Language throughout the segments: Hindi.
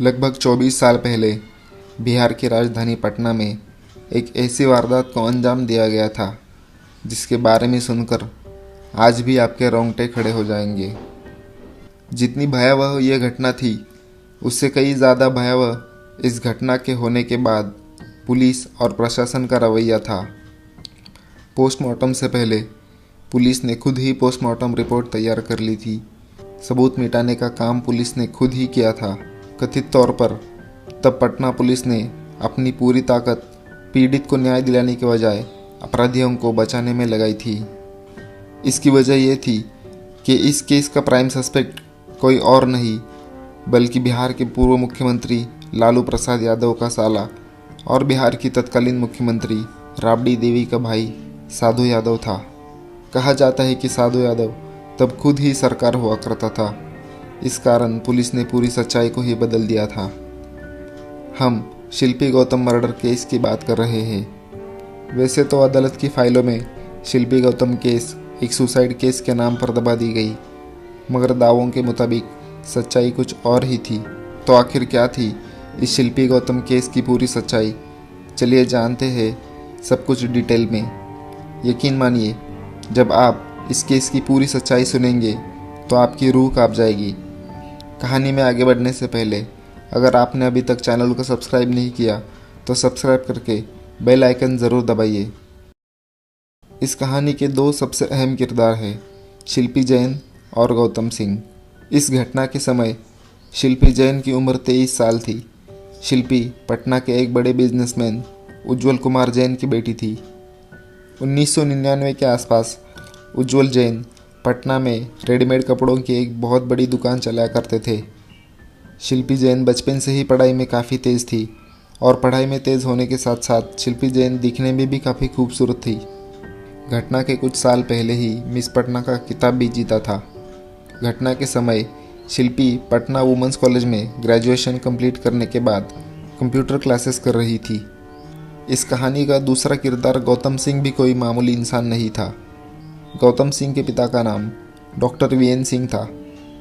लगभग 24 साल पहले बिहार की राजधानी पटना में एक ऐसी वारदात को अंजाम दिया गया था जिसके बारे में सुनकर आज भी आपके रोंगटे खड़े हो जाएंगे। जितनी भयावह यह घटना थी उससे कई ज़्यादा भयावह इस घटना के होने के बाद पुलिस और प्रशासन का रवैया था। पोस्टमार्टम से पहले पुलिस ने खुद ही पोस्टमार्टम रिपोर्ट तैयार कर ली थी। सबूत मिटाने का काम पुलिस ने खुद ही किया था। कथित तौर पर तब पटना पुलिस ने अपनी पूरी ताकत पीड़ित को न्याय दिलाने के बजाय अपराधियों को बचाने में लगाई थी। इसकी वजह यह थी कि इस केस का प्राइम सस्पेक्ट कोई और नहीं बल्कि बिहार के पूर्व मुख्यमंत्री लालू प्रसाद यादव का साला और बिहार की तत्कालीन मुख्यमंत्री राबड़ी देवी का भाई साधु यादव था। कहा जाता है कि साधु यादव तब खुद ही सरकार हुआ करता था। इस कारण पुलिस ने पूरी सच्चाई को ही बदल दिया था। हम शिल्पी गौतम मर्डर केस की बात कर रहे हैं। वैसे तो अदालत की फाइलों में शिल्पी गौतम केस एक सुसाइड केस के नाम पर दबा दी गई, मगर दावों के मुताबिक सच्चाई कुछ और ही थी। तो आखिर क्या थी इस शिल्पी गौतम केस की पूरी सच्चाई? चलिए जानते हैं सब कुछ डिटेल में। यकीन मानिए, जब आप इस केस की पूरी सच्चाई सुनेंगे तो आपकी रूह कांप जाएगी। कहानी में आगे बढ़ने से पहले अगर आपने अभी तक चैनल को सब्सक्राइब नहीं किया तो सब्सक्राइब करके बेल आइकन ज़रूर दबाइए। इस कहानी के दो सबसे अहम किरदार हैं, शिल्पी जैन और गौतम सिंह। इस घटना के समय शिल्पी जैन की उम्र 23 साल थी। शिल्पी पटना के एक बड़े बिजनेसमैन उज्ज्वल कुमार जैन की बेटी थी। 1999 के आसपास उज्ज्वल जैन पटना में रेडीमेड कपड़ों की एक बहुत बड़ी दुकान चलाया करते थे। शिल्पी जैन बचपन से ही पढ़ाई में काफ़ी तेज़ थी और पढ़ाई में तेज़ होने के साथ साथ शिल्पी जैन दिखने में भी काफ़ी खूबसूरत थी। घटना के कुछ साल पहले ही मिस पटना का खिताब भी जीता था। घटना के समय शिल्पी पटना वुमेंस कॉलेज में ग्रेजुएशन कंप्लीट करने के बाद कंप्यूटर क्लासेस कर रही थी। इस कहानी का दूसरा किरदार गौतम सिंह भी कोई मामूली इंसान नहीं था। गौतम सिंह के पिता का नाम डॉक्टर वीएन सिंह था,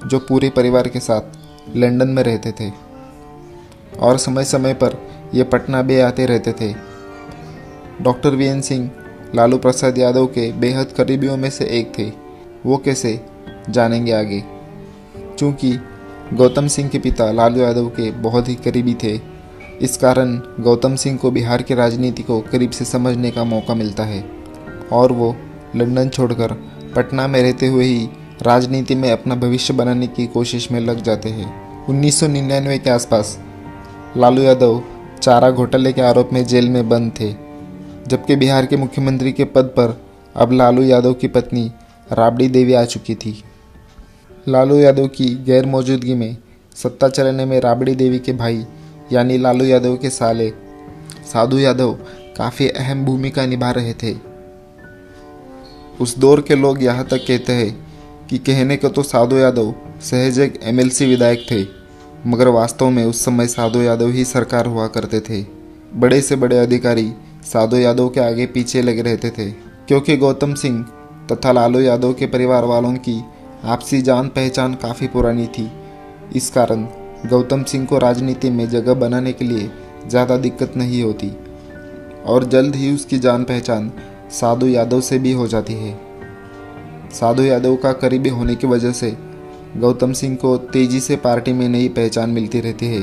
जो पूरे परिवार के साथ लंदन में रहते थे और समय समय पर ये पटना भी आते रहते थे। डॉक्टर वीएन सिंह लालू प्रसाद यादव के बेहद करीबियों में से एक थे। वो कैसे, जानेंगे आगे। चूँकि गौतम सिंह के पिता लालू यादव के बहुत ही करीबी थे, इस कारण गौतम सिंह को बिहार की राजनीति को करीब से समझने का मौका मिलता है और वो लंदन छोड़कर पटना में रहते हुए ही राजनीति में अपना भविष्य बनाने की कोशिश में लग जाते हैं। 1999 के आसपास लालू यादव चारा घोटाले के आरोप में जेल में बंद थे, जबकि बिहार के मुख्यमंत्री के पद पर अब लालू यादव की पत्नी राबड़ी देवी आ चुकी थी। लालू यादव की गैर मौजूदगी में सत्ता चलाने में राबड़ी देवी के भाई यानी लालू यादव के साले साधु यादव काफ़ी अहम भूमिका निभा रहे थे। उस दौर के लोग यहाँ तक कहते हैं कि कहने को तो साधु यादव सहज एक एमएलसी विधायक थे, मगर वास्तव में उस समय साधु यादव ही सरकार हुआ करते थे। बड़े से बड़े अधिकारी साधु यादव के आगे पीछे लगे रहते थे, क्योंकि गौतम सिंह तथा लालू यादव के परिवार वालों की आपसी जान पहचान काफ़ी पुरानी थी। इस कारण गौतम सिंह को राजनीति में जगह बनाने के लिए ज़्यादा दिक्कत नहीं होती और जल्द ही उसकी जान पहचान साधु यादव से भी हो जाती है। साधु यादव का करीबी होने की वजह से गौतम सिंह को तेजी से पार्टी में नई पहचान मिलती रहती है।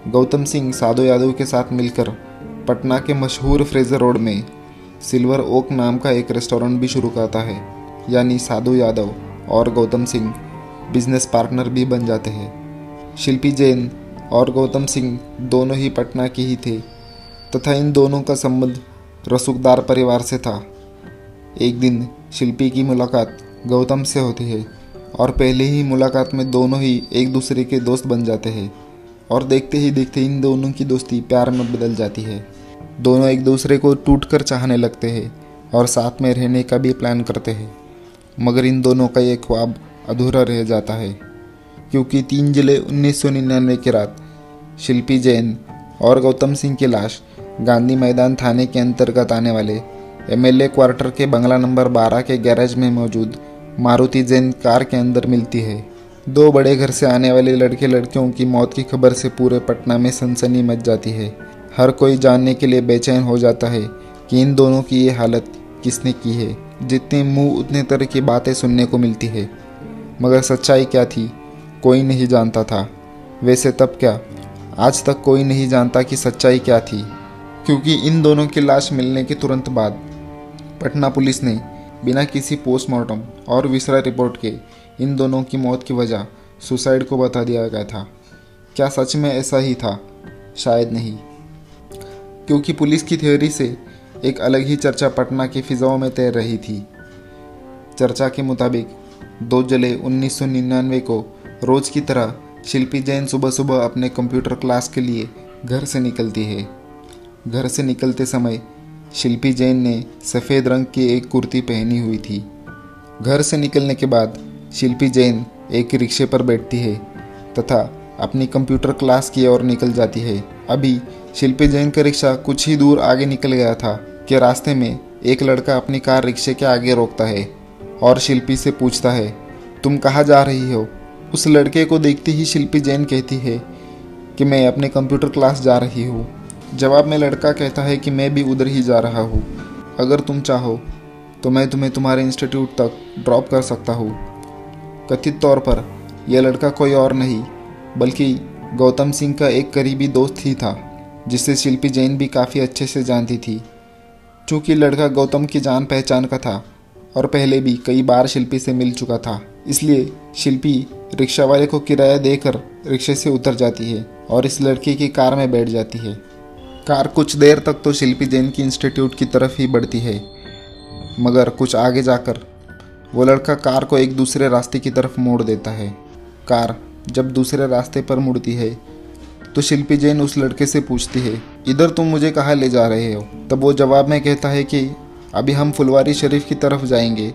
गौतम सिंह साधु यादव के साथ मिलकर पटना के मशहूर फ्रेजर रोड में सिल्वर ओक नाम का एक रेस्टोरेंट भी शुरू करता है, यानी साधु यादव और गौतम सिंह बिजनेस पार्टनर भी बन जाते हैं। शिल्पी जैन और गौतम सिंह दोनों ही पटना के ही थे तथा इन दोनों का संबंध रसूखदार परिवार से था। एक दिन शिल्पी की मुलाकात गौतम से होती है और पहले ही मुलाकात में दोनों ही एक दूसरे के दोस्त बन जाते हैं और देखते ही देखते इन दोनों की दोस्ती प्यार में बदल जाती है। दोनों एक दूसरे को टूटकर चाहने लगते हैं और साथ में रहने का भी प्लान करते हैं, मगर इन दोनों का ये ख्वाब अधूरा रह जाता है, क्योंकि 3 जुलाई 1999 की रात शिल्पी जैन और गौतम सिंह की लाश गांधी मैदान थाने के अंतर्गत आने वाले एमएलए क्वार्टर के बंगला नंबर 12 के गैरेज में मौजूद मारुति जैन कार के अंदर मिलती है। दो बड़े घर से आने वाले लड़के लड़कियों की मौत की खबर से पूरे पटना में सनसनी मच जाती है। हर कोई जानने के लिए बेचैन हो जाता है कि इन दोनों की ये हालत किसने की है। जितने मुंह उतने तरह की बातें सुनने को मिलती है, मगर सच्चाई क्या थी कोई नहीं जानता था। वैसे तब क्या, आज तक कोई नहीं जानता कि सच्चाई क्या थी, क्योंकि इन दोनों की लाश मिलने के तुरंत बाद पटना पुलिस ने बिना किसी पोस्टमार्टम और विसरा रिपोर्ट के इन दोनों की मौत की वजह सुसाइड को बता दिया गया था। क्या सच में ऐसा ही था? शायद नहीं, क्योंकि पुलिस की थ्योरी से एक अलग ही चर्चा पटना की फिजाओं में तैर रही थी। चर्चा के मुताबिक 2 जुलाई 1999 को रोज़ की तरह शिल्पी जैन सुबह सुबह अपने कंप्यूटर क्लास के लिए घर से निकलती है। घर से निकलते समय शिल्पी जैन ने सफ़ेद रंग की एक कुर्ती पहनी हुई थी। घर से निकलने के बाद शिल्पी जैन एक रिक्शे पर बैठती है तथा अपनी कंप्यूटर क्लास की ओर निकल जाती है। अभी शिल्पी जैन का रिक्शा कुछ ही दूर आगे निकल गया था कि रास्ते में एक लड़का अपनी कार रिक्शे के आगे रोकता है और शिल्पी से पूछता है, तुम कहाँ जा रही हो? उस लड़के को देखते ही शिल्पी जैन कहती है कि मैं अपने कंप्यूटर क्लास जा रही हूँ। जवाब में लड़का कहता है कि मैं भी उधर ही जा रहा हूँ, अगर तुम चाहो तो मैं तुम्हें तुम्हारे इंस्टीट्यूट तक ड्रॉप कर सकता हूँ। कथित तौर पर यह लड़का कोई और नहीं बल्कि गौतम सिंह का एक करीबी दोस्त ही था, जिसे शिल्पी जैन भी काफ़ी अच्छे से जानती थी। चूँकि लड़का गौतम की जान पहचान का था और पहले भी कई बार शिल्पी से मिल चुका था, इसलिए शिल्पी रिक्शा वाले को किराया देकर रिक्शे से उतर जाती है और इस लड़के की कार में बैठ जाती है। कार कुछ देर तक तो शिल्पी जैन की इंस्टीट्यूट की तरफ ही बढ़ती है, मगर कुछ आगे जाकर वो लड़का कार को एक दूसरे रास्ते की तरफ मोड़ देता है। कार जब दूसरे रास्ते पर मुड़ती है तो शिल्पी जैन उस लड़के से पूछती है, इधर तुम मुझे कहाँ ले जा रहे हो? तब वो जवाब में कहता है कि अभी हम फुलवारी शरीफ की तरफ जाएंगे,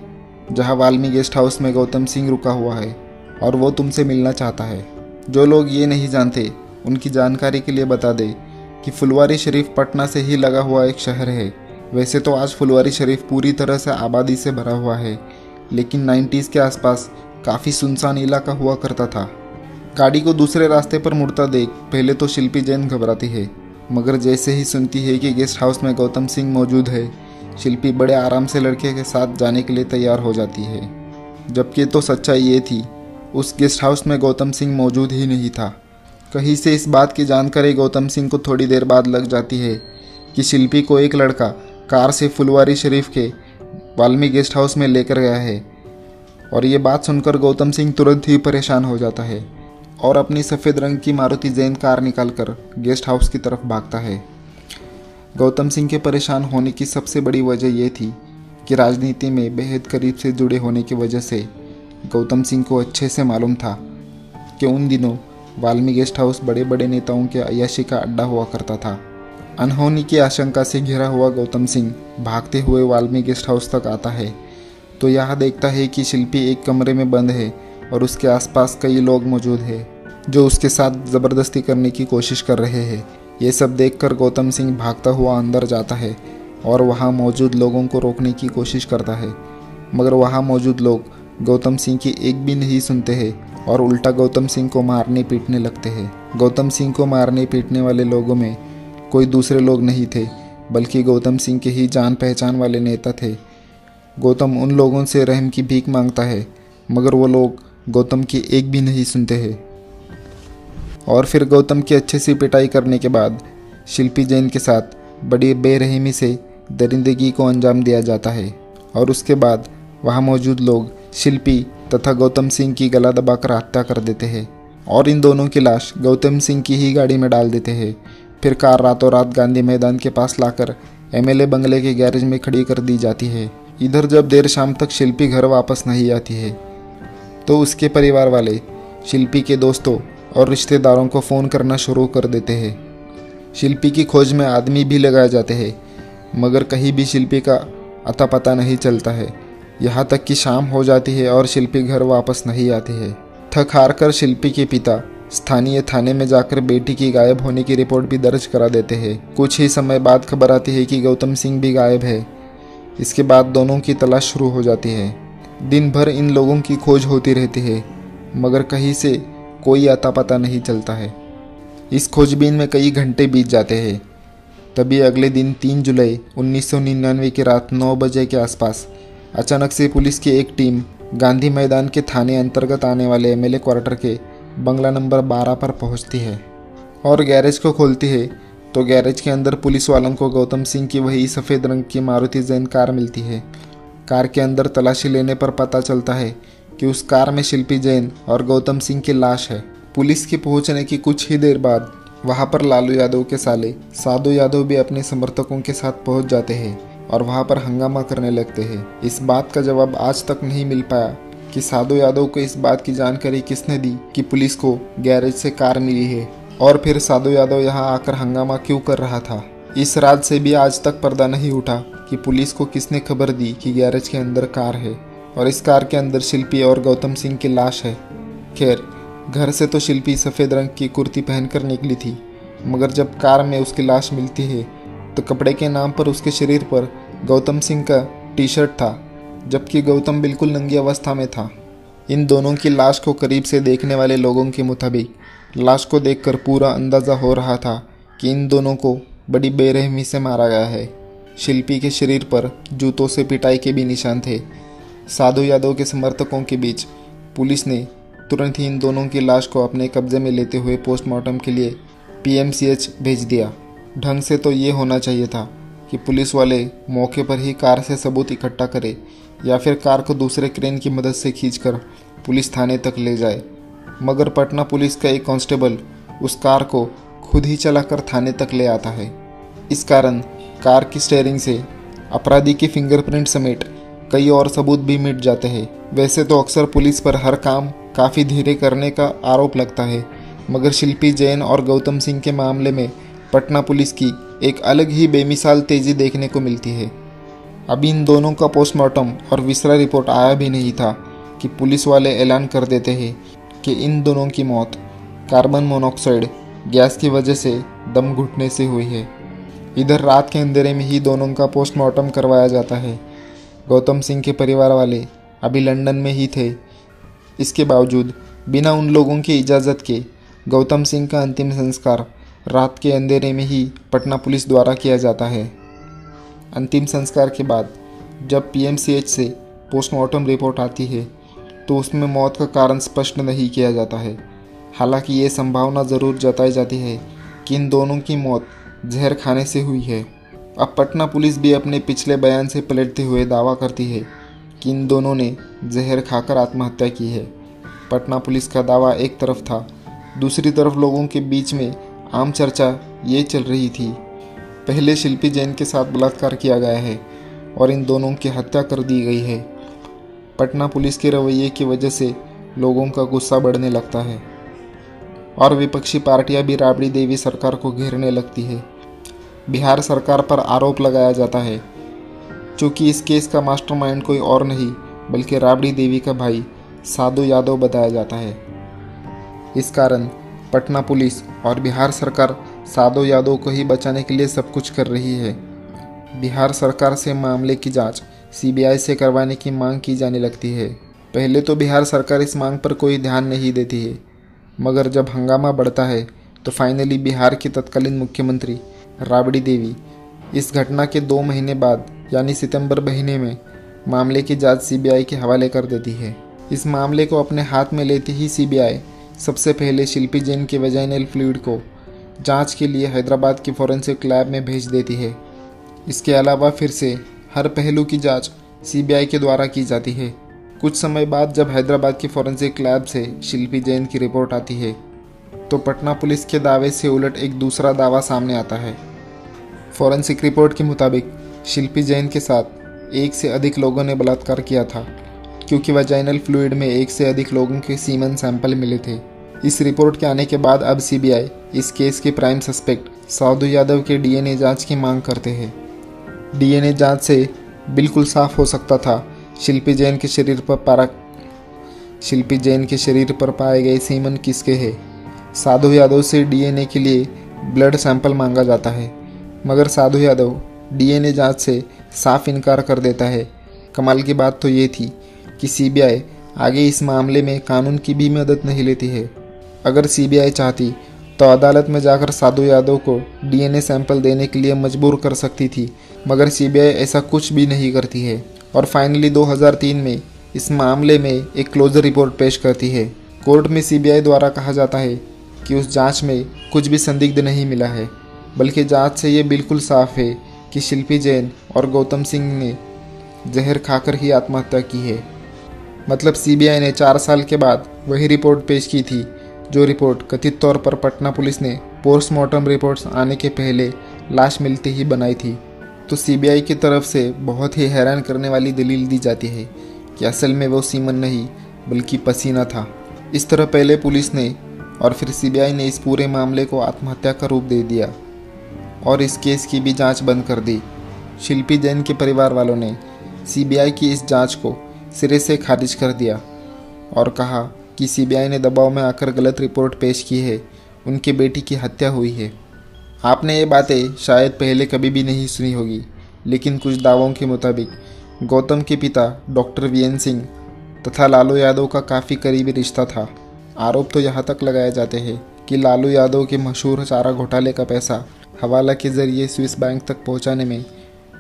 जहाँ वाल्मी गेस्ट हाउस में गौतम सिंह रुका हुआ है और वो तुमसे मिलना चाहता है। जो लोग ये नहीं जानते उनकी जानकारी के लिए बता दे कि फुलवारी शरीफ पटना से ही लगा हुआ एक शहर है। वैसे तो आज फुलवारी शरीफ पूरी तरह से आबादी से भरा हुआ है, लेकिन 90s के आसपास काफ़ी सुनसान इलाका हुआ करता था। गाड़ी को दूसरे रास्ते पर मुड़ता देख पहले तो शिल्पी जैन घबराती है, मगर जैसे ही सुनती है कि गेस्ट हाउस में गौतम सिंह मौजूद है, शिल्पी बड़े आराम से लड़के के साथ जाने के लिए तैयार हो जाती है। जबकि तो सच्चाई ये थी, उस गेस्ट हाउस में गौतम सिंह मौजूद ही नहीं था। कहीं से इस बात की जानकारी गौतम सिंह को थोड़ी देर बाद लग जाती है कि शिल्पी को एक लड़का कार से फुलवारी शरीफ के वाल्मी गेस्ट हाउस में लेकर गया है, और ये बात सुनकर गौतम सिंह तुरंत ही परेशान हो जाता है और अपनी सफ़ेद रंग की मारुति जैन कार निकालकर गेस्ट हाउस की तरफ भागता है। गौतम सिंह के परेशान होने की सबसे बड़ी वजह यह थी कि राजनीति में बेहद करीब से जुड़े होने की वजह से गौतम सिंह को अच्छे से मालूम था कि उन दिनों वाल्मी गेस्ट हाउस बड़े बड़े नेताओं के अय्याशी का अड्डा हुआ करता था। अनहोनी की आशंका से घिरा हुआ गौतम सिंह भागते हुए वाल्मी गेस्ट हाउस तक आता है तो यह देखता है कि शिल्पी एक कमरे में बंद है और उसके आसपास कई लोग मौजूद हैं जो उसके साथ ज़बरदस्ती करने की कोशिश कर रहे हैं। ये सब देखकर गौतम सिंह भागता हुआ अंदर जाता है और वहाँ मौजूद लोगों को रोकने की कोशिश करता है, मगर वहाँ मौजूद लोग गौतम सिंह की एक भी नहीं सुनते हैं और उल्टा गौतम सिंह को मारने पीटने लगते हैं। गौतम सिंह को मारने पीटने वाले लोगों में कोई दूसरे लोग नहीं थे बल्कि गौतम सिंह के ही जान पहचान वाले नेता थे। गौतम उन लोगों से रहम की भीख मांगता है, मगर वो लोग गौतम की एक भी नहीं सुनते हैं। और फिर गौतम की अच्छे से पिटाई करने के बाद शिल्पी जैन के साथ बड़ी बेरहमी से दरिंदगी को अंजाम दिया जाता है और उसके बाद वहाँ मौजूद लोग शिल्पी तथा गौतम सिंह की गला दबाकर हत्या कर देते हैं और इन दोनों की लाश गौतम सिंह की ही गाड़ी में डाल देते हैं। फिर कार रातों रात गांधी मैदान के पास लाकर एमएलए बंगले के गैरेज में खड़ी कर दी जाती है। इधर जब देर शाम तक शिल्पी घर वापस नहीं आती है तो उसके परिवार वाले शिल्पी के दोस्तों और रिश्तेदारों को फ़ोन करना शुरू कर देते हैं। शिल्पी की खोज में आदमी भी लगाए जाते हैं, मगर कहीं भी शिल्पी का अता पता नहीं चलता है। यहाँ तक कि शाम हो जाती है और शिल्पी घर वापस नहीं आती है। थक हार कर शिल्पी के पिता स्थानीय थाने में जाकर बेटी की गायब होने की रिपोर्ट भी दर्ज करा देते हैं। कुछ ही समय बाद खबर आती है कि गौतम सिंह भी गायब है। इसके बाद दोनों की तलाश शुरू हो जाती है। दिन भर इन लोगों की खोज होती रहती है, मगर कहीं से कोई आता पता नहीं चलता है। इस खोजबीन में कई घंटे बीत जाते हैं। तभी अगले दिन 3 जुलाई 1999 की रात 9 बजे के आसपास अचानक से पुलिस की एक टीम गांधी मैदान के थाने अंतर्गत आने वाले एमएलए क्वार्टर के बंगला नंबर 12 पर पहुंचती है और गैरेज को खोलती है तो गैरेज के अंदर पुलिस वालों को गौतम सिंह की वही सफ़ेद रंग की मारुति जैन कार मिलती है। कार के अंदर तलाशी लेने पर पता चलता है कि उस कार में शिल्पी जैन और गौतम सिंह की लाश है। पुलिस के पहुंचने की कुछ ही देर बाद वहां पर लालू यादव के साले साधु यादव भी अपने समर्थकों के साथ पहुंच जाते हैं और वहां पर हंगामा करने लगते हैं। इस बात का जवाब आज तक नहीं मिल पाया कि साधु यादव को इस बात की जानकारी किसने दी कि पुलिस को गैरेज से कार मिली है और फिर साधु यादव यहां आकर हंगामा क्यों कर रहा था। इस राज से भी आज तक पर्दा नहीं उठा कि पुलिस को किसने खबर दी कि गैरेज के अंदर कार है और इस कार के अंदर शिल्पी और गौतम सिंह की लाश है। खैर, घर से तो शिल्पी सफ़ेद रंग की कुर्ती पहनकर निकली थी, मगर जब कार में उसकी लाश मिलती है तो कपड़े के नाम पर उसके शरीर पर गौतम सिंह का टी शर्ट था, जबकि गौतम बिल्कुल नंगी अवस्था में था। इन दोनों की लाश को करीब से देखने वाले लोगों के मुताबिक लाश को देखकर पूरा अंदाज़ा हो रहा था कि इन दोनों को बड़ी बेरहमी से मारा गया है। शिल्पी के शरीर पर जूतों से पिटाई के भी निशान थे। साधु यादव के समर्थकों के बीच पुलिस ने तुरंत ही इन दोनों की लाश को अपने कब्जे में लेते हुए पोस्टमार्टम के लिए पीएमसीएच भेज दिया। ढंग से तो ये होना चाहिए था कि पुलिस वाले मौके पर ही कार से सबूत इकट्ठा करे या फिर कार को दूसरे क्रेन की मदद से खींचकर पुलिस थाने तक ले जाए, मगर पटना पुलिस का एक कांस्टेबल उस कार को खुद ही चलाकर थाने तक ले आता है। इस कारण कार की स्टीयरिंग से अपराधी की फिंगरप्रिंट समेत कई और सबूत भी मिट जाते हैं। वैसे तो अक्सर पुलिस पर हर काम काफ़ी धीरे करने का आरोप लगता है, मगर शिल्पी जैन और गौतम सिंह के मामले में पटना पुलिस की एक अलग ही बेमिसाल तेज़ी देखने को मिलती है। अभी इन दोनों का पोस्टमार्टम और विसरा रिपोर्ट आया भी नहीं था कि पुलिस वाले ऐलान कर देते हैं कि इन दोनों की मौत कार्बन मोनोऑक्साइड गैस की वजह से दम घुटने से हुई है। इधर रात के अंधेरे में ही दोनों का पोस्टमार्टम करवाया जाता है। गौतम सिंह के परिवार वाले अभी लंदन में ही थे। इसके बावजूद बिना उन लोगों की इजाज़त के गौतम सिंह का अंतिम संस्कार रात के अंधेरे में ही पटना पुलिस द्वारा किया जाता है। अंतिम संस्कार के बाद जब पीएमसीएच से पोस्टमार्टम रिपोर्ट आती है तो उसमें मौत का कारण स्पष्ट नहीं किया जाता है। हालांकि ये संभावना ज़रूर जताई जाती है कि इन दोनों की मौत जहर खाने से हुई है। अब पटना पुलिस भी अपने पिछले बयान से पलटते हुए दावा करती है कि इन दोनों ने जहर खाकर आत्महत्या की है। पटना पुलिस का दावा एक तरफ था, दूसरी तरफ लोगों के बीच में आम चर्चा ये चल रही थी, पहले शिल्पी जैन के साथ बलात्कार किया गया है और इन दोनों की हत्या कर दी गई है। पटना पुलिस के रवैये की वजह से लोगों का गुस्सा बढ़ने लगता है और विपक्षी पार्टियां भी राबड़ी देवी सरकार को घेरने लगती है। बिहार सरकार पर आरोप लगाया जाता है चूँकि इस केस का मास्टरमाइंड कोई और नहीं बल्कि राबड़ी देवी का भाई साधु यादव बताया जाता है। इस कारण पटना पुलिस और बिहार सरकार साधु यादव को ही बचाने के लिए सब कुछ कर रही है। बिहार सरकार से मामले की जांच सीबीआई से करवाने की मांग की जाने लगती है। पहले तो बिहार सरकार इस मांग पर कोई ध्यान नहीं देती है, मगर जब हंगामा बढ़ता है तो फाइनली बिहार की तत्कालीन मुख्यमंत्री राबड़ी देवी इस घटना के 2 महीने बाद यानी सितंबर महीने में मामले की जांच सीबीआई के हवाले कर देती है। इस मामले को अपने हाथ में लेती ही सीबीआई सबसे पहले शिल्पी जैन के वेजाइनल फ्लूइड को जांच के लिए हैदराबाद की फॉरेंसिक लैब में भेज देती है। इसके अलावा फिर से हर पहलू की जांच सीबीआई के द्वारा की जाती है। कुछ समय बाद जब हैदराबाद की फॉरेंसिक लैब से शिल्पी जैन की रिपोर्ट आती है तो पटना पुलिस के दावे से उलट एक दूसरा दावा सामने आता है। फॉरेंसिक रिपोर्ट के मुताबिक शिल्पी जैन के साथ 1 से अधिक लोगों ने बलात्कार किया था, क्योंकि वजाइनल फ्लूइड में 1 से अधिक लोगों के सीमन सैंपल मिले थे। इस रिपोर्ट के आने के बाद अब सीबीआई इस केस के प्राइम सस्पेक्ट साधु यादव के डीएनए जांच की मांग करते हैं। डीएनए जांच से बिल्कुल साफ हो सकता था शिल्पी जैन के शरीर पर पाए गए सीमन किसके हैं। साधु यादव से डीएनए के लिए ब्लड सैंपल मांगा जाता है, मगर साधु यादव डीएनए जांच से साफ इनकार कर देता है। कमाल की बात तो ये थी कि सीबीआई आगे इस मामले में कानून की भी मदद नहीं लेती है। अगर सीबीआई चाहती तो अदालत में जाकर साधु यादव को डीएनए सैंपल देने के लिए मजबूर कर सकती थी, मगर सीबीआई ऐसा कुछ भी नहीं करती है और फाइनली 2003 में इस मामले में एक क्लोजर रिपोर्ट पेश करती है। कोर्ट में सीबीआई द्वारा कहा जाता है कि उस जांच में कुछ भी संदिग्ध नहीं मिला है, बल्कि जांच से ये बिल्कुल साफ है कि शिल्पी जैन और गौतम सिंह ने जहर खाकर ही आत्महत्या की है। मतलब सीबीआई ने 4 साल के बाद वही रिपोर्ट पेश की थी जो रिपोर्ट कथित तौर पर पटना पुलिस ने पोस्टमार्टम रिपोर्ट्स आने के पहले लाश मिलते ही बनाई थी। तो सीबीआई की तरफ से बहुत ही हैरान करने वाली दलील दी जाती है कि असल में वो सीमन नहीं बल्कि पसीना था। इस तरह पहले पुलिस ने और फिर सीबीआई ने इस पूरे मामले को आत्महत्या का रूप दे दिया और इस केस की भी जांच बंद कर दी। शिल्पी जैन के परिवार वालों ने सीबीआई की इस जांच को सिरे से खारिज कर दिया और कहा कि सीबीआई ने दबाव में आकर गलत रिपोर्ट पेश की है, उनकी बेटी की हत्या हुई है। आपने ये बातें शायद पहले कभी भी नहीं सुनी होगी, लेकिन कुछ दावों के मुताबिक गौतम के पिता डॉक्टर वीएन सिंह तथा लालू यादव का काफ़ी करीबी रिश्ता था। आरोप तो यहाँ तक लगाए जाते हैं कि लालू यादव के मशहूर चारा घोटाले का पैसा हवाला के जरिए स्विस बैंक तक पहुँचाने में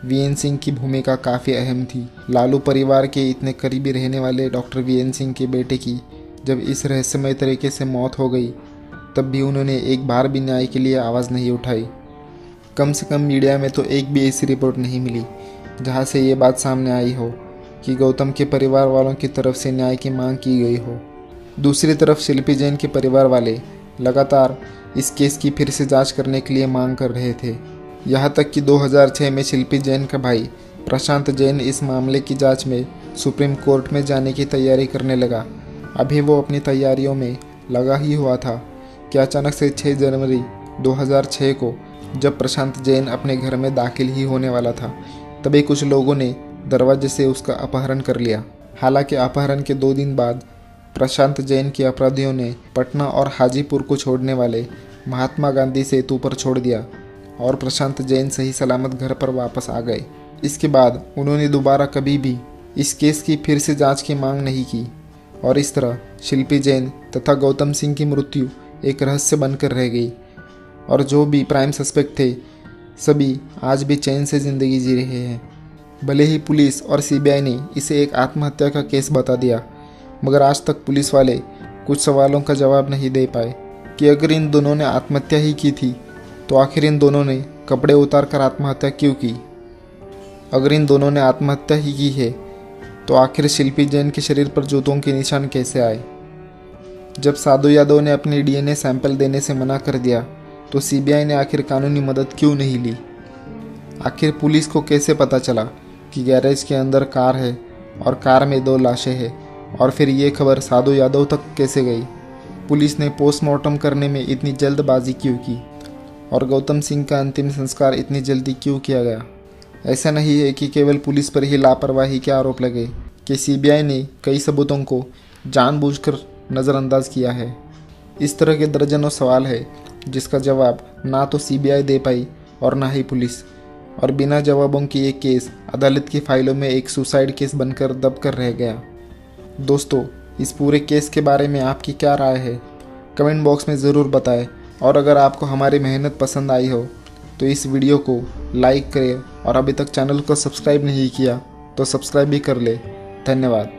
वीएन सिंह की भूमिका काफ़ी अहम थी। लालू परिवार के इतने करीबी रहने वाले डॉक्टर वीएन सिंह के बेटे की जब इस रहस्यमय तरीके से मौत हो गई, तब भी उन्होंने एक बार भी न्याय के लिए आवाज़ नहीं उठाई। कम से कम मीडिया में तो एक भी ऐसी रिपोर्ट नहीं मिली जहां से ये बात सामने आई हो कि गौतम के परिवार वालों की तरफ से न्याय की मांग की गई हो। दूसरी तरफ शिल्पी जैन के परिवार वाले लगातार इस केस की फिर से जांच करने के लिए मांग कर रहे थे। यहाँ तक कि 2006 में शिल्पी जैन का भाई प्रशांत जैन इस मामले की जांच में सुप्रीम कोर्ट में जाने की तैयारी करने लगा। अभी वो अपनी तैयारियों में लगा ही हुआ था कि अचानक से 6 जनवरी 2006 को जब प्रशांत जैन अपने घर में दाखिल ही होने वाला था, तभी कुछ लोगों ने दरवाजे से उसका अपहरण कर लिया। हालांकि अपहरण के 2 दिन बाद प्रशांत जैन के अपराधियों ने पटना और हाजीपुर को छोड़ने वाले महात्मा गांधी सेतु पर छोड़ दिया और प्रशांत जैन सही सलामत घर पर वापस आ गए। इसके बाद उन्होंने दोबारा कभी भी इस केस की फिर से जांच की मांग नहीं की और इस तरह शिल्पी जैन तथा गौतम सिंह की मृत्यु एक रहस्य बनकर रह गई और जो भी प्राइम सस्पेक्ट थे सभी आज भी चैन से ज़िंदगी जी रहे हैं। भले ही पुलिस और सीबीआई ने इसे एक आत्महत्या का केस बता दिया, मगर आज तक पुलिस वाले कुछ सवालों का जवाब नहीं दे पाए कि अगर इन दोनों ने आत्महत्या ही की थी तो आखिर इन दोनों ने कपड़े उतार कर आत्महत्या क्यों की। अगर इन दोनों ने आत्महत्या ही की है तो आखिर शिल्पी जैन के शरीर पर जूतों के निशान कैसे आए। जब साधु यादव ने अपनी डीएनए सैंपल देने से मना कर दिया तो सीबीआई ने आखिर कानूनी मदद क्यों नहीं ली। आखिर पुलिस को कैसे पता चला कि गैरेज के अंदर कार है और कार में 2 लाशें हैं, और फिर ये खबर साधु यादव तक कैसे गई। पुलिस ने पोस्टमार्टम करने में इतनी जल्दबाजी क्यों की और गौतम सिंह का अंतिम संस्कार इतनी जल्दी क्यों किया गया। ऐसा नहीं है कि केवल पुलिस पर ही लापरवाही के आरोप लगे कि सीबीआई ने कई सबूतों को जानबूझकर नज़रअंदाज किया है। इस तरह के दर्जनों सवाल है जिसका जवाब ना तो सीबीआई दे पाई और ना ही पुलिस, और बिना जवाबों की ये केस अदालत की फाइलों में एक सुसाइड केस बनकर दब कर रह गया। दोस्तों, इस पूरे केस के बारे में आपकी क्या राय है, कमेंट बॉक्स में ज़रूर बताएं। और अगर आपको हमारी मेहनत पसंद आई हो तो इस वीडियो को लाइक करें और अभी तक चैनल को सब्सक्राइब नहीं किया तो सब्सक्राइब भी कर ले। धन्यवाद।